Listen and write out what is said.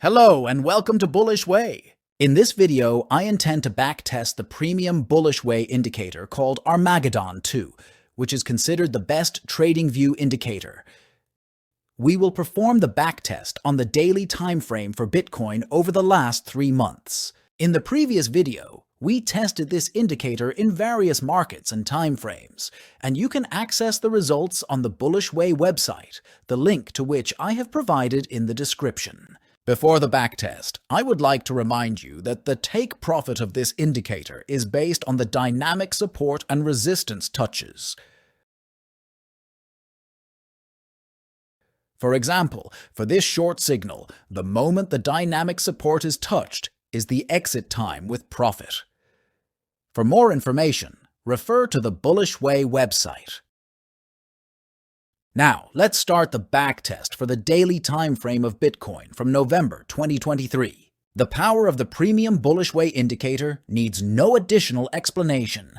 Hello and welcome to Bullish Way. In this video, I intend to backtest the premium Bullish Way indicator called Armageddon 2, which is considered the best TradingView indicator. We will perform the backtest on the daily time frame for Bitcoin over the last 3 months. In the previous video, we tested this indicator in various markets and time frames, and you can access the results on the Bullish Way website, the link to which I have provided in the description. Before the backtest, I would like to remind you that the take profit of this indicator is based on the dynamic support and resistance touches. For example, for this short signal, the moment the dynamic support is touched is the exit time with profit. For more information, refer to the Bullish Way website. Now, let's start the backtest for the daily time frame of Bitcoin from November 2023. The power of the premium Bullish Way indicator needs no additional explanation.